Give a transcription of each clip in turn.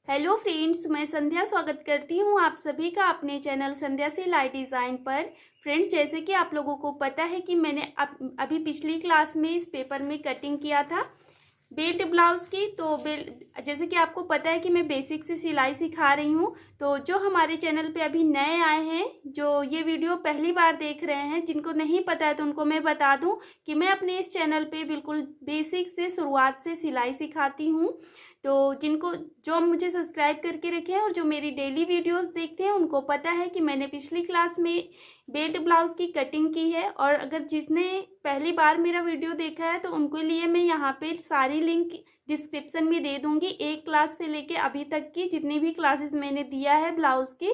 Hello friends, मैं संध्या स्वागत करती हूँ आप सभी का अपने चैनल संध्या सिलाई डिज़ाइन पर। फ्रेंड्स, जैसे कि आप लोगों को पता है कि मैंने अभी पिछली क्लास में इस पेपर में कटिंग किया था बेल्ट ब्लाउज़ की। तो जैसे कि आपको पता है कि मैं बेसिक से सिलाई सिखा रही हूँ। तो जो हमारे चैनल पे अभी नए आए हैं, जो ये वीडियो पहली बार देख रहे हैं, जिनको नहीं पता है तो उनको मैं बता दूं कि मैं अपने इस चैनल पे बिल्कुल बेसिक से शुरुआत से सिलाई सिखाती हूँ। तो जो मुझे सब्सक्राइब करके रखे हैं और जो मेरी डेली वीडियोस देखते हैं उनको पता है कि मैंने पिछली क्लास में बेल्ट ब्लाउज़ की कटिंग की है। और अगर जिसने पहली बार मेरा वीडियो देखा है तो उनके लिए मैं यहाँ पे सारी लिंक डिस्क्रिप्शन में दे दूँगी, एक क्लास से लेके अभी तक की जितनी भी क्लासेस मैंने दिया है ब्लाउज़ की,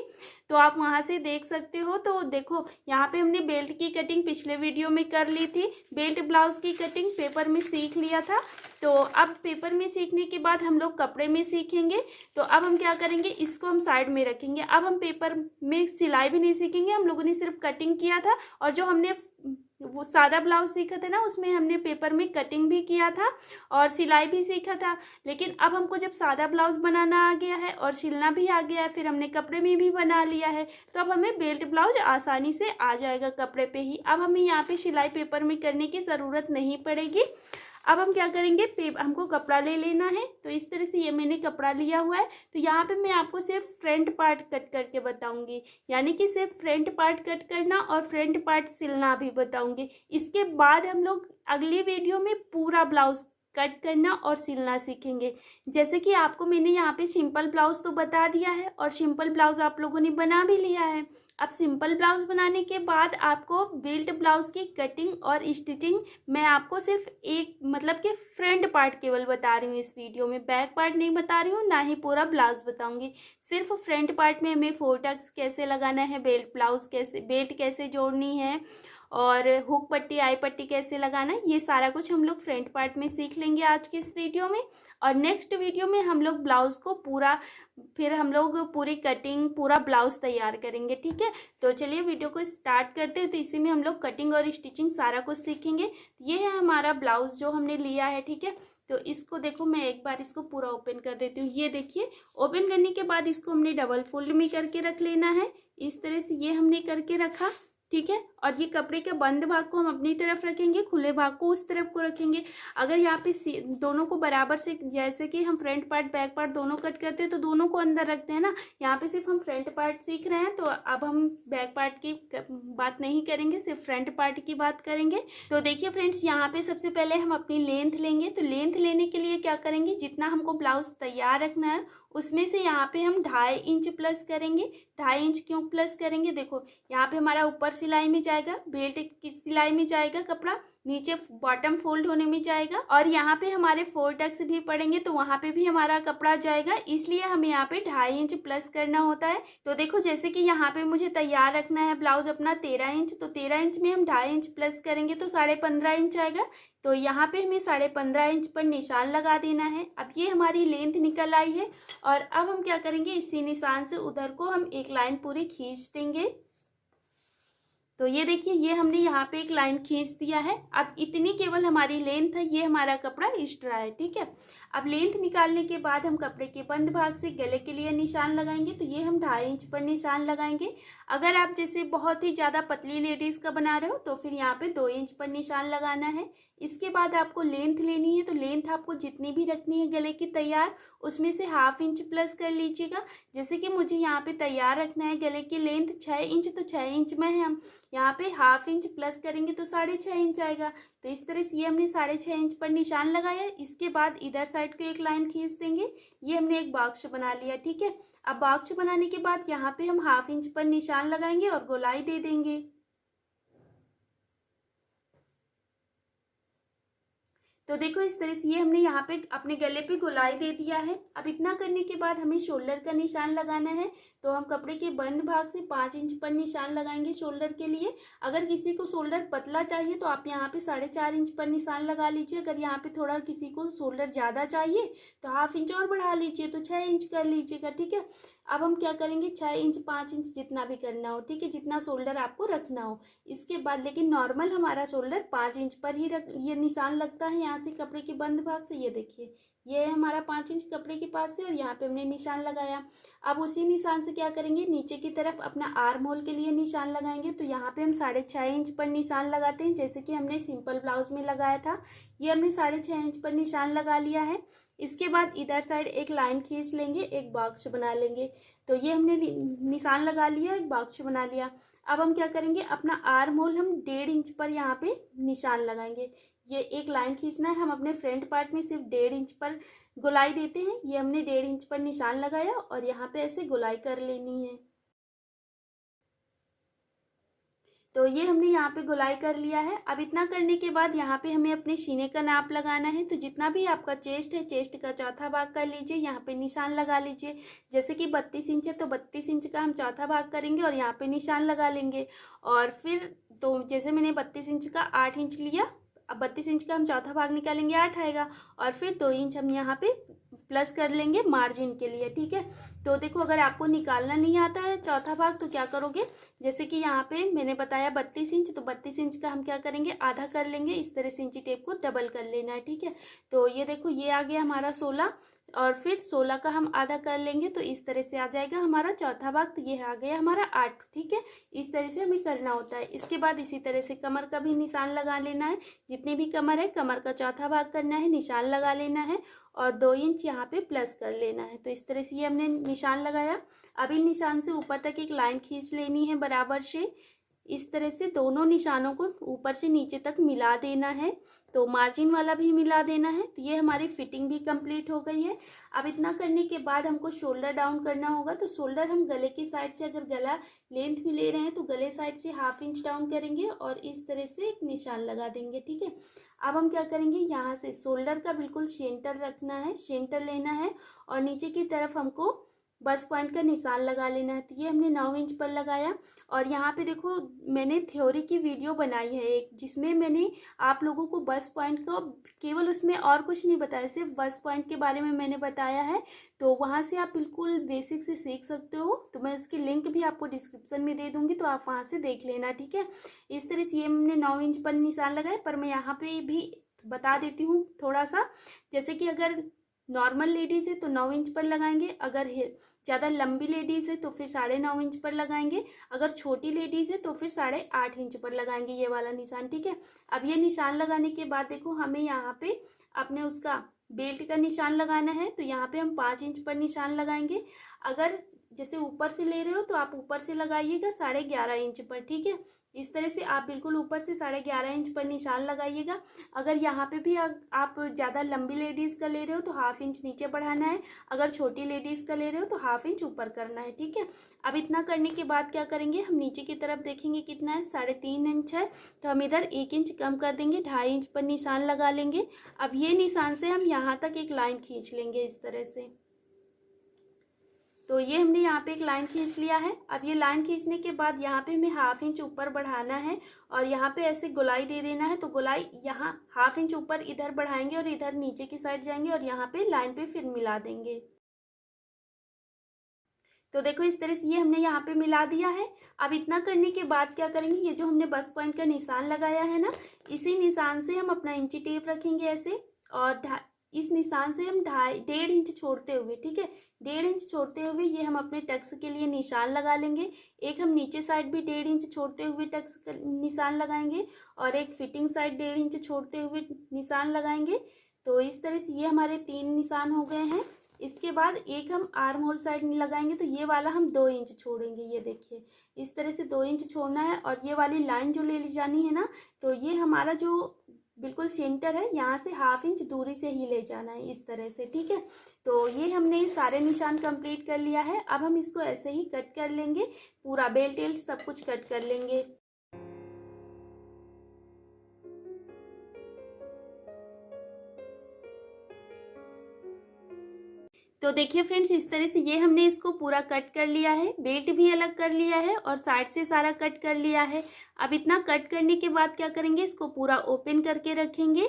तो आप वहाँ से देख सकते हो। तो देखो, यहाँ पे हमने बेल्ट की कटिंग पिछले वीडियो में कर ली थी, बेल्ट ब्लाउज़ की कटिंग पेपर में सीख लिया था। तो अब पेपर में सीखने के बाद हम लोग कपड़े में सीखेंगे। तो अब हम क्या करेंगे, इसको हम साइड में रखेंगे। अब हम पेपर में सिलाई भी नहीं सीखेंगे, हम लोगों ने सिर्फ कटिंग किया था। और जो हमने वो सादा ब्लाउज सीखा था ना, उसमें हमने पेपर में कटिंग भी किया था और सिलाई भी सीखा था। लेकिन अब हमको जब सादा ब्लाउज बनाना आ गया है और सिलना भी आ गया है, फिर हमने कपड़े में भी बना लिया है, तो अब हमें बेल्ट ब्लाउज आसानी से आ जाएगा कपड़े पे ही। अब हमें यहाँ पे सिलाई पेपर में करने की ज़रूरत नहीं पड़ेगी। अब हम क्या करेंगे, हमको कपड़ा ले लेना है। तो इस तरह से ये मैंने कपड़ा लिया हुआ है। तो यहाँ पे मैं आपको सिर्फ फ्रंट पार्ट कट करके बताऊंगी, यानी कि सिर्फ फ्रंट पार्ट कट करना और फ्रंट पार्ट सिलना भी बताऊंगी। इसके बाद हम लोग अगली वीडियो में पूरा ब्लाउज कट करना और सिलना सीखेंगे। जैसे कि आपको मैंने यहाँ पे सिंपल ब्लाउज तो बता दिया है और सिंपल ब्लाउज आप लोगों ने बना भी लिया है। अब सिंपल ब्लाउज बनाने के बाद आपको बेल्ट ब्लाउज की कटिंग और स्टिचिंग मैं आपको सिर्फ एक मतलब कि फ्रंट पार्ट केवल बता रही हूँ इस वीडियो में, बैक पार्ट नहीं बता रही हूँ, ना ही पूरा ब्लाउज बताऊंगी। सिर्फ फ्रंट पार्ट में हमें फोर टक्स कैसे लगाना है, बेल्ट कैसे जोड़नी है और हुक पट्टी आई पट्टी कैसे लगाना है, ये सारा कुछ हम लोग फ्रंट पार्ट में सीख लेंगे आज की इस वीडियो में। और नेक्स्ट वीडियो में हम लोग ब्लाउज़ को फिर हम लोग पूरी कटिंग पूरा ब्लाउज़ तैयार करेंगे, ठीक है। तो चलिए वीडियो को स्टार्ट करते हैं। तो इसी में हम लोग कटिंग और स्टिचिंग सारा कुछ सीखेंगे। ये है हमारा ब्लाउज़ जो हमने लिया है, ठीक है। तो इसको देखो, मैं एक बार इसको पूरा ओपन कर देती हूँ। ये देखिए, ओपन करने के बाद इसको हमने डबल फोल्ड में करके रख लेना है। इस तरह से ये हमने करके रखा, ठीक है। और ये कपड़े के बंद भाग को हम अपनी तरफ रखेंगे, खुले भाग को उस तरफ को रखेंगे। अगर यहाँ पे दोनों को बराबर से, जैसे कि हम फ्रंट पार्ट बैक पार्ट दोनों कट करते हैं तो दोनों को अंदर रखते हैं ना। यहाँ पे सिर्फ हम फ्रंट पार्ट सीख रहे हैं, तो अब हम बैक पार्ट की बात नहीं करेंगे, सिर्फ फ्रंट पार्ट की बात करेंगे। तो देखिए फ्रेंड्स, यहाँ पे सबसे पहले हम अपनी लेंथ लेंगे। तो लेंथ लेने के लिए क्या करेंगे, जितना हमको ब्लाउज तैयार रखना है उसमें से यहाँ पे हम 2.5 इंच प्लस करेंगे। 2.5 इंच क्यों प्लस करेंगे, देखो यहाँ पे हमारा ऊपर सिलाई में जाएगा, बेल्ट की सिलाई में जाएगा कपड़ा, नीचे बॉटम फोल्ड होने में जाएगा, और यहाँ पे हमारे 4 टक्स भी पड़ेंगे तो वहाँ पे भी हमारा कपड़ा जाएगा, इसलिए हमें यहाँ पे 2.5 इंच प्लस करना होता है। तो देखो, जैसे कि यहाँ पे मुझे तैयार रखना है ब्लाउज अपना 13 इंच, तो 13 इंच में हम 2.5 इंच प्लस करेंगे तो 15.5 इंच आएगा। तो यहाँ पे हमें 15.5 इंच पर निशान लगा देना है। अब ये हमारी लेंथ निकल आई है और अब हम क्या करेंगे, इसी निशान से उधर को हम एक लाइन पूरी खींच देंगे। तो ये देखिए, ये हमने यहाँ पे एक लाइन खींच दिया है। अब इतनी केवल हमारी लेंथ है, ये हमारा कपड़ा एक्स्ट्रा है, ठीक है। अब लेंथ निकालने के बाद हम कपड़े के बंद भाग से गले के लिए निशान लगाएंगे। तो ये हम 2.5 इंच पर निशान लगाएंगे। अगर आप जैसे बहुत ही ज़्यादा पतली लेडीज़ का बना रहे हो तो फिर यहाँ पे 2 इंच पर निशान लगाना है। इसके बाद आपको लेंथ लेनी है। तो लेंथ आपको जितनी भी रखनी है गले की तैयार, उसमें से 1/2 इंच प्लस कर लीजिएगा। जैसे कि मुझे यहाँ पे तैयार रखना है गले की लेंथ 6 इंच, तो 6 इंच में है, हम यहाँ पे 1/2 इंच प्लस करेंगे तो 6.5 इंच आएगा। तो इस तरह से ये हमने 6.5 इंच पर निशान लगाया। इसके बाद इधर साइड को एक लाइन खींच देंगे। ये हमने एक बॉक्स बना लिया, ठीक है। अब बॉक्स बनाने के बाद यहाँ पे हम 1/2 इंच पर निशान लगाएंगे और गोलाई दे देंगे। तो देखो, इस तरह से ये हमने यहाँ पे अपने गले पे गोलाई दे दिया है। अब इतना करने के बाद हमें शोल्डर का निशान लगाना है। तो हम कपड़े के बंद भाग से 5 इंच पर निशान लगाएंगे शोल्डर के लिए। अगर किसी को शोल्डर पतला चाहिए तो आप यहाँ पे 4.5 इंच पर निशान लगा लीजिए। अगर यहाँ पे थोड़ा किसी को शोल्डर ज़्यादा चाहिए तो 1/2 इंच और बढ़ा लीजिए, तो 6 इंच कर लीजिएगा, ठीक है। अब हम क्या करेंगे, 6 इंच 5 इंच जितना भी करना हो, ठीक है, जितना शोल्डर आपको रखना हो। इसके बाद लेकिन नॉर्मल हमारा शोल्डर 5 इंच पर ही ये निशान लगता है यहाँ से कपड़े के बंद भाग से। ये देखिए, ये है हमारा 5 इंच कपड़े के पास से और यहाँ पे हमने निशान लगाया। अब उसी निशान से क्या करेंगे, नीचे की तरफ अपना आर्म होल के लिए निशान लगाएंगे। तो यहाँ पे हम 6.5 इंच पर निशान लगाते हैं, जैसे कि हमने सिंपल ब्लाउज में लगाया था। ये हमने 6.5 इंच पर निशान लगा लिया है। इसके बाद इधर साइड एक लाइन खींच लेंगे, एक बॉक्स बना लेंगे। तो ये हमने निशान लगा लिया, एक बॉक्स बना लिया। अब हम क्या करेंगे, अपना आर्म होल हम 1.5 इंच पर यहाँ पे निशान लगाएंगे। ये एक लाइन खींचना है, हम अपने फ्रंट पार्ट में सिर्फ 1.5 इंच पर गोलाई देते हैं। ये हमने 1.5 इंच पर निशान लगाया और यहाँ पे ऐसे गोलाई कर लेनी है। तो ये हमने यहाँ पे गोलाई कर लिया है। अब इतना करने के बाद यहाँ पे हमें अपने सीने का नाप लगाना है। तो जितना भी आपका चेस्ट है, चेस्ट का चौथा भाग कर लीजिए, यहाँ पे निशान लगा लीजिए। जैसे कि 32 इंच है तो 32 इंच का हम चौथा भाग करेंगे और यहाँ पे निशान लगा लेंगे। और फिर तो जैसे मैंने 32 इंच का 8 इंच लिया, अब 32 इंच का हम चौथा भाग निकालेंगे, 8 आएगा। और फिर 2 इंच हम यहाँ पे प्लस कर लेंगे मार्जिन के लिए, ठीक है। तो देखो, अगर आपको निकालना नहीं आता है चौथा भाग तो क्या करोगे, जैसे कि यहाँ पे मैंने बताया 32 इंच, तो 32 इंच का हम क्या करेंगे, आधा कर लेंगे। इस तरह से इंची टेप को डबल कर लेना है, ठीक है। तो ये देखो, ये आ गया हमारा 16 और फिर 16 का हम आधा कर लेंगे, तो इस तरह से आ जाएगा हमारा चौथा भाग। तो ये आ गया हमारा 8, ठीक है। इस तरह से हमें करना होता है। इसके बाद इसी तरह से कमर का भी निशान लगा लेना है। जितनी भी कमर है, कमर का चौथा भाग करना है, निशान लगा लेना है और 2 इंच यहाँ पे प्लस कर लेना है। तो इस तरह से ये हमने निशान लगाया। अब इन निशान से ऊपर तक एक लाइन खींच लेनी है बराबर से। इस तरह से दोनों निशानों को ऊपर से नीचे तक मिला देना है। तो मार्जिन वाला भी मिला देना है। तो ये हमारी फिटिंग भी कंप्लीट हो गई है। अब इतना करने के बाद हमको शोल्डर डाउन करना होगा। तो शोल्डर हम गले की साइड से, अगर गला लेंथ में ले रहे हैं तो गले साइड से 1/2 इंच डाउन करेंगे और इस तरह से एक निशान लगा देंगे, ठीक है। अब हम क्या करेंगे, यहाँ से शोल्डर का बिल्कुल सेंटर रखना है, सेंटर लेना है और नीचे की तरफ हमको बस पॉइंट का निशान लगा लेना है। तो ये हमने 9 इंच पर लगाया। और यहाँ पे देखो, मैंने थ्योरी की वीडियो बनाई है एक, जिसमें मैंने आप लोगों को बस पॉइंट का केवल, उसमें और कुछ नहीं बताया, सिर्फ बस पॉइंट के बारे में मैंने बताया है। तो वहाँ से आप बिल्कुल बेसिक से सीख सकते हो। तो मैं उसकी लिंक भी आपको डिस्क्रिप्शन में दे दूँगी, तो आप वहाँ से देख लेना, ठीक है। इस तरह से ये हमने 9 इंच पर निशान लगाए। पर मैं यहाँ पे भी बता देती हूँ थोड़ा सा, जैसे कि अगर नॉर्मल लेडीज़ है तो 9 इंच पर लगाएंगे, अगर ज़्यादा लंबी लेडीज़ है तो फिर 9.5 इंच पर लगाएंगे, अगर छोटी लेडीज़ है तो फिर 8.5 इंच पर लगाएंगे ये वाला निशान, ठीक है। अब ये निशान लगाने के बाद देखो, हमें यहाँ पे अपने उसका बेल्ट का निशान लगाना है। तो यहाँ पे हम 5 इंच पर निशान लगाएंगे। अगर जैसे ऊपर से ले रहे हो तो आप ऊपर से लगाइएगा 11.5 इंच पर, ठीक है। इस तरह से आप बिल्कुल ऊपर से 11.5 इंच पर निशान लगाइएगा। अगर यहाँ पे भी आप ज़्यादा लंबी लेडीज़ का ले रहे हो तो 1/2 इंच नीचे बढ़ाना है, अगर छोटी लेडीज़ का ले रहे हो तो 1/2 इंच ऊपर करना है, ठीक है। अब इतना करने के बाद क्या करेंगे, हम नीचे की तरफ देखेंगे कितना है, 3.5 इंच है। तो हम इधर 1 इंच कम कर देंगे, 2.5 इंच पर निशान लगा लेंगे। अब ये निशान से हम यहाँ तक एक लाइन खींच लेंगे इस तरह से। तो ये हमने यहाँ पे एक लाइन खींच लिया है। अब ये लाइन खींचने के बाद यहाँ पे हमें 1/2 इंच ऊपर बढ़ाना है और यहाँ पे ऐसे गोलाई दे देना है। तो गोलाई यहाँ 1/2 इंच ऊपर इधर बढ़ाएंगे और इधर नीचे की साइड जाएंगे और यहाँ पे लाइन पे फिर मिला देंगे। तो देखो, इस तरह से ये हमने यहाँ पे मिला दिया है। अब इतना करने के बाद क्या करेंगे, ये जो हमने बस पॉइंट का निशान लगाया है ना, इसी निशान से हम अपना इंची टेप रखेंगे ऐसे, और इस निशान से हम 1.5 इंच छोड़ते हुए, ठीक है, 1.5 इंच छोड़ते हुए ये हम अपने टक्स के लिए निशान लगा लेंगे। एक हम नीचे साइड भी 1.5 इंच छोड़ते हुए टक्स का निशान लगाएंगे और एक फिटिंग साइड 1.5 इंच छोड़ते हुए निशान लगाएंगे। तो इस तरह से ये हमारे 3 निशान हो गए हैं। इसके बाद एक हम आर्म होल साइड लगाएंगे, तो ये वाला हम 2 इंच छोड़ेंगे। ये देखिए, इस तरह से 2 इंच छोड़ना है और ये वाली लाइन जो ले जानी है ना, तो ये हमारा जो बिल्कुल सेंटर है, यहाँ से 1/2 इंच दूरी से ही ले जाना है इस तरह से, ठीक है। तो ये हमने सारे निशान कंप्लीट कर लिया है। अब हम इसको ऐसे ही कट कर लेंगे, पूरा बेल्ट टेल्ट सब कुछ कट कर लेंगे। तो देखिए फ्रेंड्स, इस तरह से ये हमने इसको पूरा कट कर लिया है, बेल्ट भी अलग कर लिया है और साइड से सारा कट कर लिया है। अब इतना कट करने के बाद क्या करेंगे, इसको पूरा ओपन करके रखेंगे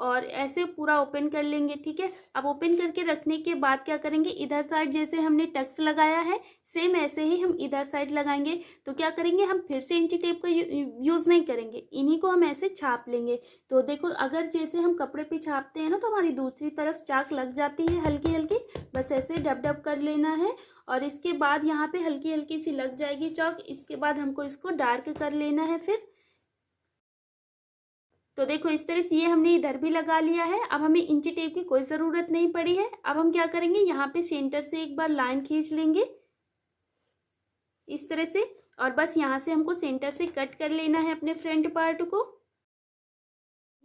और ऐसे पूरा ओपन कर लेंगे। ठीक है, अब ओपन करके रखने के बाद क्या करेंगे, इधर साइड जैसे हमने टक्स लगाया है सेम ऐसे ही हम इधर साइड लगाएंगे। तो क्या करेंगे, हम फिर से इंची टेप का यूज़ नहीं करेंगे, इन्हीं को हम ऐसे छाप लेंगे। तो देखो अगर जैसे हम कपड़े पे छापते हैं ना तो हमारी दूसरी तरफ चाक लग जाती है हल्की हल्की, बस ऐसे डब डब कर लेना है। और इसके बाद यहाँ पे हल्की हल्की सी लग जाएगी चाक। इसके बाद हमको इसको डार्क कर लेना है फिर। तो देखो इस तरह से ये हमने इधर भी लगा लिया है। अब हमें इंची टेप की कोई ज़रूरत नहीं पड़ी है। अब हम क्या करेंगे, यहाँ पे सेंटर से एक बार लाइन खींच लेंगे इस तरह से, और बस यहाँ से हमको सेंटर से कट कर लेना है अपने फ्रंट पार्ट को।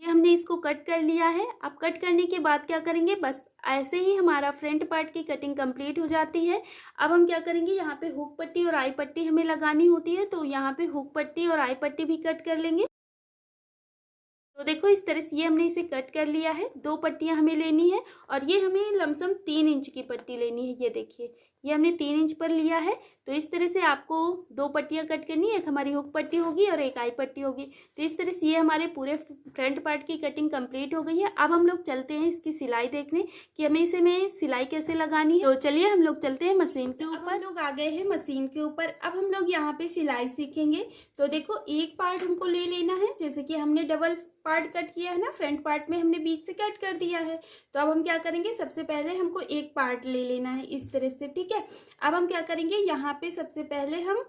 ये हमने इसको कट कर लिया है। अब कट करने के बाद क्या करेंगे, बस ऐसे ही हमारा फ्रंट पार्ट की कटिंग कंप्लीट हो जाती है। अब हम क्या करेंगे, यहाँ पे हुक पट्टी और आई पट्टी हमें लगानी होती है, तो यहाँ पे हुक पट्टी और आई पट्टी भी कट कर लेंगे। तो देखो इस तरह से ये हमने इसे कट कर लिया है। 2 पट्टियां हमें लेनी है और ये हमें लमसम 3 इंच की पट्टी लेनी है। ये देखिए ये हमने 3 इंच पर लिया है। तो इस तरह से आपको 2 पट्टियां कट करनी है, एक हमारी हुक पट्टी होगी और एक आई पट्टी होगी। तो इस तरह से ये हमारे पूरे फ्रंट पार्ट की कटिंग कंप्लीट हो गई है। अब हम लोग चलते हैं इसकी सिलाई देखने कि हमें इसे में सिलाई कैसे लगानी है। तो चलिए हम लोग चलते हैं मशीन के ऊपर। हम लोग आ गए हैं मशीन के ऊपर। अब हम लोग यहाँ पे सिलाई सीखेंगे। तो देखो एक पार्ट हमको ले लेना है, जैसे कि हमने डबल पार्ट कट किया है ना, फ्रंट पार्ट में हमने बीच से कट कर दिया है। तो अब हम क्या करेंगे, सबसे पहले हमको एक पार्ट ले लेना है इस तरह से। ठीक है, अब हम क्या करेंगे, यहाँ पे सबसे पहले हम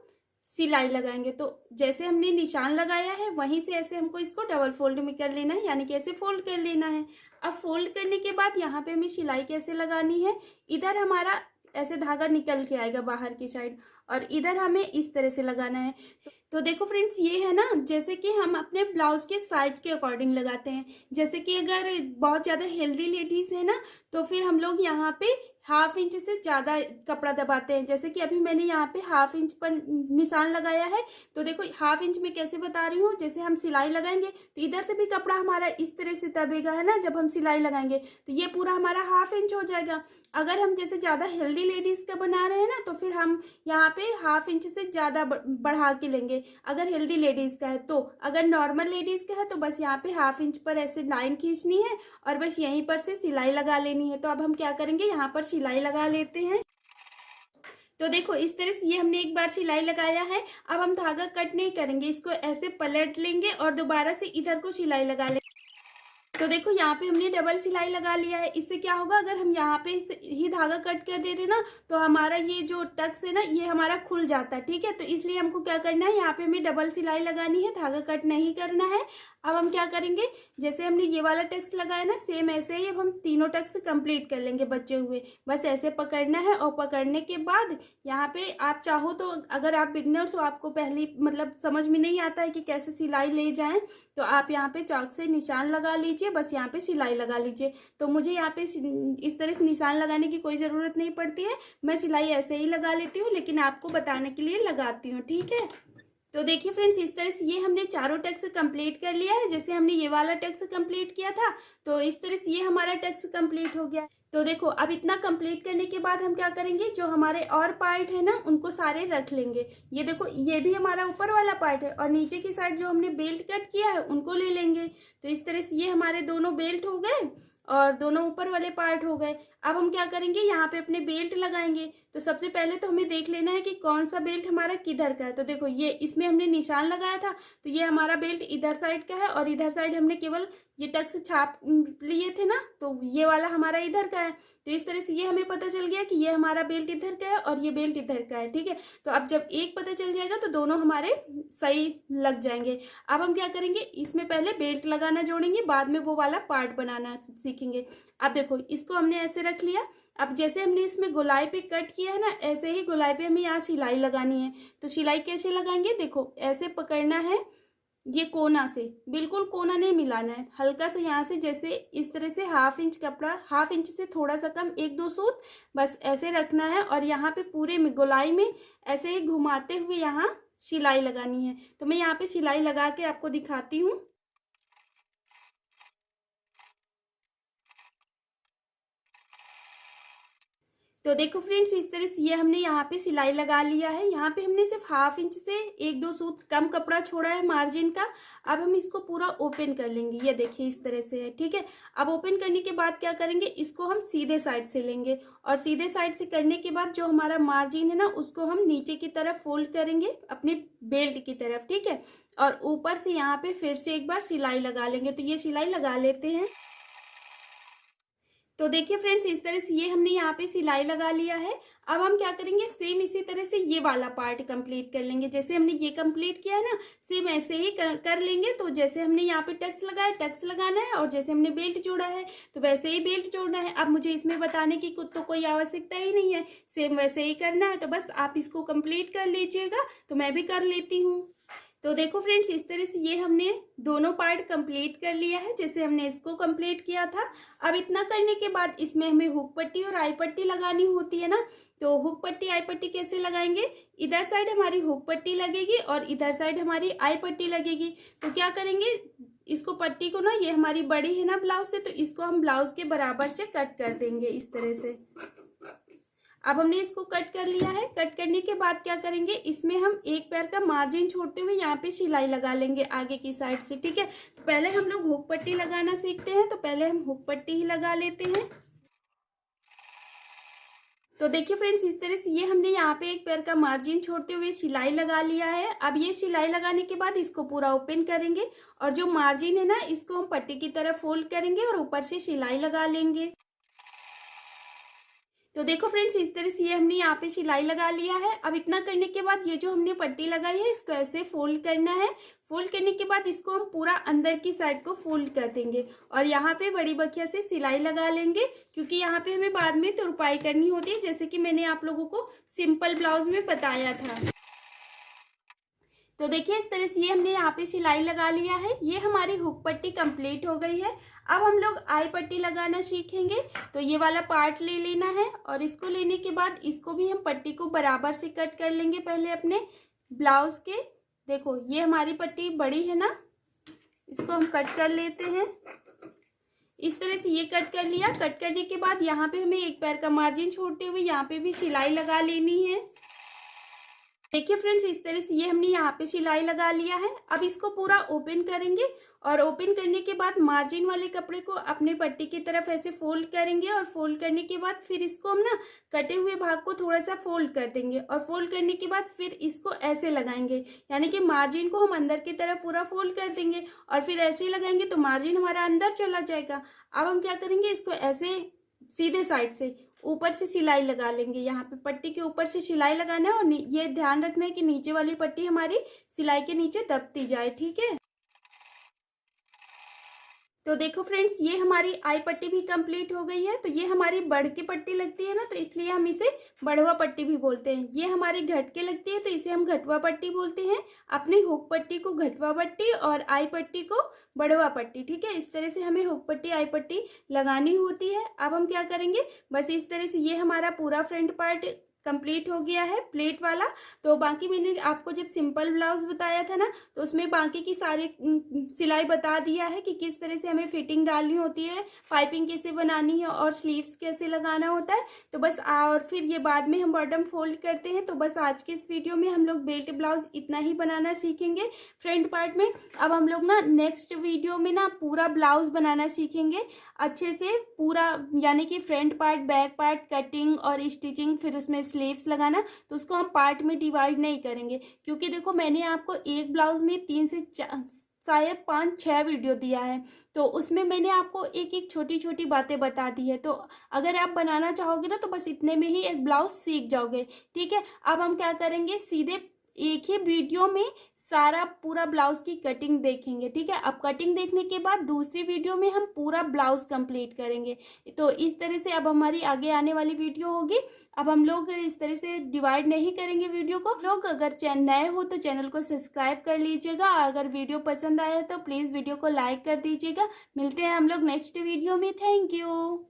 सिलाई लगाएंगे। तो जैसे हमने निशान लगाया है वहीं से ऐसे हमको इसको डबल फोल्ड में कर लेना है, यानी कि ऐसे फोल्ड कर लेना है। अब फोल्ड करने के बाद यहाँ पे हमें सिलाई कैसे लगानी है, इधर हमारा ऐसे धागा निकल के आएगा बाहर की साइड और इधर हमें इस तरह से लगाना है। तो देखो फ्रेंड्स ये है ना, जैसे कि हम अपने ब्लाउज के साइज के अकॉर्डिंग लगाते हैं। जैसे कि अगर बहुत ज़्यादा हेल्दी लेडीज़ है ना, तो फिर हम लोग यहाँ पे 1/2 इंच से ज़्यादा कपड़ा दबाते हैं। जैसे कि अभी मैंने यहाँ पे 1/2 इंच पर निशान लगाया है। तो देखो 1/2 इंच में कैसे बता रही हूँ, जैसे हम सिलाई लगाएंगे तो इधर से भी कपड़ा हमारा इस तरह से दबेगा है ना, जब हम सिलाई लगाएंगे तो ये पूरा हमारा 1/2 इंच हो जाएगा। अगर हम जैसे ज़्यादा हेल्दी लेडीज़ का बना रहे हैं ना, तो फिर हम यहाँ पे 1/2 इंच से ज़्यादा बढ़ा के लेंगे अगर हेल्दी लेडीज़ का है। तो अगर नॉर्मल लेडीज़ का है तो बस यहाँ पे 1/2 इंच पर ऐसे लाइन खींचनी है और बस यहीं पर से सिलाई लगा लेनी है। तो अब हम क्या करेंगे, यहाँ पर सिलाई लगा लेते हैं। तो देखो इस तरह से ये हमने एक बार सिलाई लगाया है। अब हम धागा कट नहीं करेंगे, इसको ऐसे पलट लेंगे और दोबारा से इधर को सिलाई लगा लेंगे। तो देखो यहाँ पे हमने डबल सिलाई लगा लिया है। इससे क्या होगा, अगर हम यहाँ पे ही धागा कट कर देते ना तो हमारा ये जो टक्स है ना ये हमारा खुल जाता है। ठीक है, तो इसलिए हमको क्या करना है, यहाँ पे हमें डबल सिलाई लगानी है, धागा कट नहीं करना है। अब हम क्या करेंगे, जैसे हमने ये वाला टक्स लगाया ना सेम ऐसे ही अब हम तीनों टक्स कंप्लीट कर लेंगे बचे हुए। बस ऐसे पकड़ना है और पकड़ने के बाद यहाँ पे आप चाहो तो, अगर आप बिगनर्स हो, आपको पहली मतलब समझ में नहीं आता है कि कैसे सिलाई ले जाएं, तो आप यहाँ पे चौक से निशान लगा लीजिए, बस यहाँ पे सिलाई लगा लीजिए। तो मुझे यहाँ पे इस तरह से निशान लगाने की कोई ज़रूरत नहीं पड़ती है, मैं सिलाई ऐसे ही लगा लेती हूँ, लेकिन आपको बताने के लिए लगाती हूँ। ठीक है, तो देखिए फ्रेंड्स इस तरह से ये हमने चारों टक्स कंप्लीट कर लिया है। जैसे हमने ये वाला टक्स कंप्लीट किया था तो इस तरह से ये हमारा टक्स कंप्लीट हो गया। तो देखो अब इतना कंप्लीट करने के बाद हम क्या करेंगे, जो हमारे और पार्ट है ना उनको सारे रख लेंगे। ये देखो ये भी हमारा ऊपर वाला पार्ट है और नीचे की साइड जो हमने बेल्ट कट किया है उनको ले लेंगे। तो इस तरह से ये हमारे दोनों बेल्ट हो गए और दोनों ऊपर वाले पार्ट हो गए। अब हम क्या करेंगे, यहाँ पे अपने बेल्ट लगाएंगे। तो सबसे पहले तो हमें देख लेना है कि कौन सा बेल्ट हमारा किधर का है। तो देखो ये इसमें हमने निशान लगाया था तो ये हमारा बेल्ट इधर साइड का है और इधर साइड हमने केवल ये टक्स छाप लिए थे ना, तो ये वाला हमारा इधर का है। तो इस तरह से ये हमें पता चल गया कि ये हमारा बेल्ट इधर का है और ये बेल्ट इधर का है। ठीक है, तो अब जब एक पता चल जाएगा तो दोनों हमारे सही लग जाएंगे। अब हम क्या करेंगे, इसमें पहले बेल्ट लगाना जोड़ेंगे, बाद में वो वाला पार्ट बनाना सीखेंगे। अब देखो इसको हमने ऐसे रख लिया। अब जैसे हमने इसमें गोलाई पे कट किया है ना, ऐसे ही गोलाई पे हमें यहाँ सिलाई लगानी है। तो सिलाई कैसे लगाएंगे, देखो ऐसे पकड़ना है, ये कोना से, बिल्कुल कोना नहीं मिलाना है, हल्का से यहाँ से जैसे इस तरह से 1/2 इंच कपड़ा, 1/2 इंच से थोड़ा सा कम 1-2 सूत बस ऐसे रखना है और यहाँ पे पूरे में गोलाई में ऐसे ही घुमाते हुए यहाँ सिलाई लगानी है। तो मैं यहाँ पे सिलाई लगा के आपको दिखाती हूँ। तो देखो फ्रेंड्स, इस तरह से ये हमने यहाँ पे सिलाई लगा लिया है। यहाँ पे हमने सिर्फ 1/2 इंच से 1-2 सूत कम कपड़ा छोड़ा है मार्जिन का। अब हम इसको पूरा ओपन कर लेंगे। ये देखिए इस तरह से है, ठीक है। अब ओपन करने के बाद क्या करेंगे, इसको हम सीधे साइड से लेंगे और सीधे साइड से करने के बाद जो हमारा मार्जिन है ना, उसको हम नीचे की तरफ फोल्ड करेंगे अपने बेल्ट की तरफ, ठीक है। और ऊपर से यहाँ पे फिर से एक बार सिलाई लगा लेंगे। तो ये सिलाई लगा लेते हैं। तो देखिए फ्रेंड्स, इस तरह से ये हमने यहाँ पे सिलाई लगा लिया है। अब हम क्या करेंगे, सेम इसी तरह से ये वाला पार्ट कंप्लीट कर लेंगे। जैसे हमने ये कंप्लीट किया है ना, सेम ऐसे ही कर लेंगे। तो जैसे हमने यहाँ पे टक्स लगाया, टक्स लगाना है, और जैसे हमने बेल्ट जोड़ा है तो वैसे ही बेल्ट जोड़ना है। अब मुझे इसमें बताने की तो कोई आवश्यकता ही नहीं है, सेम वैसे ही करना है। तो बस आप इसको कंप्लीट कर लीजिएगा। तो मैं भी कर लेती हूँ। तो देखो फ्रेंड्स, इस तरह से ये हमने दोनों पार्ट कंप्लीट कर लिया है, जैसे हमने इसको कंप्लीट किया था। अब इतना करने के बाद इसमें हमें हुक पट्टी और आई पट्टी लगानी होती है ना। तो हुक पट्टी आई पट्टी कैसे लगाएंगे, इधर साइड हमारी हुक पट्टी लगेगी और इधर साइड हमारी आई पट्टी लगेगी। तो क्या करेंगे, इसको पट्टी को ना, ये हमारी बड़ी है ना ब्लाउज से, तो इसको हम ब्लाउज के बराबर से कट कर देंगे इस तरह से। अब हमने इसको कट कर लिया है। कट करने के बाद क्या करेंगे, इसमें हम एक पैर का मार्जिन छोड़ते हुए यहाँ पे सिलाई लगा लेंगे आगे की साइड से, ठीक है। तो पहले हम लोग हुक पट्टी लगाना सीखते हैं, तो पहले हम हुक पट्टी ही लगा लेते हैं। तो देखिए फ्रेंड्स, इस तरह से ये हमने यहाँ पे एक पैर का मार्जिन छोड़ते हुए सिलाई लगा लिया है। अब ये सिलाई लगाने के बाद इसको पूरा ओपन करेंगे और जो मार्जिन है ना, इसको हम पट्टी की तरफ फोल्ड करेंगे और ऊपर से सिलाई लगा लेंगे। तो देखो फ्रेंड्स, इस तरह से ये हमने यहाँ पे सिलाई लगा लिया है। अब इतना करने के बाद ये जो हमने पट्टी लगाई है, इसको ऐसे फोल्ड करना है। फोल्ड करने के बाद इसको हम पूरा अंदर की साइड को फोल्ड कर देंगे और यहाँ पे बड़ी बखिया से सिलाई लगा लेंगे, क्योंकि यहाँ पे हमें बाद में तुरपाई करनी होती है, जैसे कि मैंने आप लोगों को सिंपल ब्लाउज में बताया था। तो देखिए इस तरह से ये हमने यहाँ पे सिलाई लगा लिया है। ये हमारी हुक पट्टी कंप्लीट हो गई है। अब हम लोग आई पट्टी लगाना सीखेंगे। तो ये वाला पार्ट ले लेना है और इसको लेने के बाद इसको भी हम पट्टी को बराबर से कट कर लेंगे पहले अपने ब्लाउज के। देखो ये हमारी पट्टी बड़ी है ना, इसको हम कट कर लेते हैं। इस तरह से ये कट कर लिया। कट करने के बाद यहाँ पे हमें एक पैर का मार्जिन छोड़ते हुए यहाँ पे भी सिलाई लगा लेनी है। देखिए फ्रेंड्स, इस तरह से ये हमने यहाँ पे सिलाई लगा लिया है। अब इसको पूरा ओपन करेंगे और ओपन करने के बाद मार्जिन वाले कपड़े को अपने पट्टी की तरफ ऐसे फोल्ड करेंगे और फोल्ड करने के बाद फिर इसको हम ना कटे हुए भाग को थोड़ा सा फोल्ड कर देंगे और फोल्ड करने के बाद फिर इसको ऐसे लगाएंगे, यानी कि मार्जिन को हम अंदर की तरफ पूरा फोल्ड कर देंगे और फिर ऐसे ही लगाएंगे तो मार्जिन हमारा अंदर चला जाएगा। अब हम क्या करेंगे, इसको ऐसे सीधे साइड से ऊपर से सिलाई लगा लेंगे। यहाँ पे पट्टी के ऊपर से सिलाई लगाना है और ये ध्यान रखना है कि नीचे वाली पट्टी हमारी सिलाई के नीचे दबती जाए, ठीक है। तो देखो फ्रेंड्स, ये हमारी आई पट्टी भी कंप्लीट हो गई है। तो ये हमारी बढ़ के पट्टी लगती है ना, तो इसलिए हम इसे बढ़वा पट्टी भी बोलते हैं। ये हमारी घट के लगती है तो इसे हम घटवा पट्टी बोलते हैं। अपनी हुक पट्टी को घटवा पट्टी और आई पट्टी को बढ़वा पट्टी, ठीक है। इस तरह से हमें हुक पट्टी आई पट्टी लगानी होती है। अब हम क्या करेंगे, बस इस तरह से ये हमारा पूरा फ्रंट पार्ट कंप्लीट हो गया है प्लेट वाला। तो बाकी मैंने आपको जब सिंपल ब्लाउज बताया था ना, तो उसमें बाकी की सारी सिलाई बता दिया है कि किस तरह से हमें फिटिंग डालनी होती है, पाइपिंग कैसे बनानी है और स्लीव्स कैसे लगाना होता है। तो बस और फिर ये बाद में हम बॉटम फोल्ड करते हैं। तो बस आज के इस वीडियो में हम लोग बेल्ट ब्लाउज इतना ही बनाना सीखेंगे फ्रंट पार्ट में। अब हम लोग ना नेक्स्ट वीडियो में ना पूरा ब्लाउज बनाना सीखेंगे अच्छे से पूरा, यानी कि front part, back part, cutting और स्टिचिंग, फिर उसमें स्लीव्स लगाना। तो उसको हम पार्ट में डिवाइड नहीं करेंगे, क्योंकि देखो मैंने आपको एक ब्लाउज में 3 से शायद 5-6 वीडियो दिया है, तो उसमें मैंने आपको एक एक छोटी छोटी बातें बता दी है। तो अगर आप बनाना चाहोगे ना, तो बस इतने में ही एक ब्लाउज सीख जाओगे, ठीक है। अब हम क्या करेंगे, सीधे एक ही वीडियो में सारा पूरा ब्लाउज की कटिंग देखेंगे, ठीक है। अब कटिंग देखने के बाद दूसरी वीडियो में हम पूरा ब्लाउज कंप्लीट करेंगे। तो इस तरह से अब हमारी आगे आने वाली वीडियो होगी। अब हम लोग इस तरह से डिवाइड नहीं करेंगे वीडियो को। लोग अगर नए हो तो चैनल को सब्सक्राइब कर लीजिएगा। अगर वीडियो पसंद आया तो प्लीज़ वीडियो को लाइक कर दीजिएगा। मिलते हैं हम लोग नेक्स्ट वीडियो में। Thank you.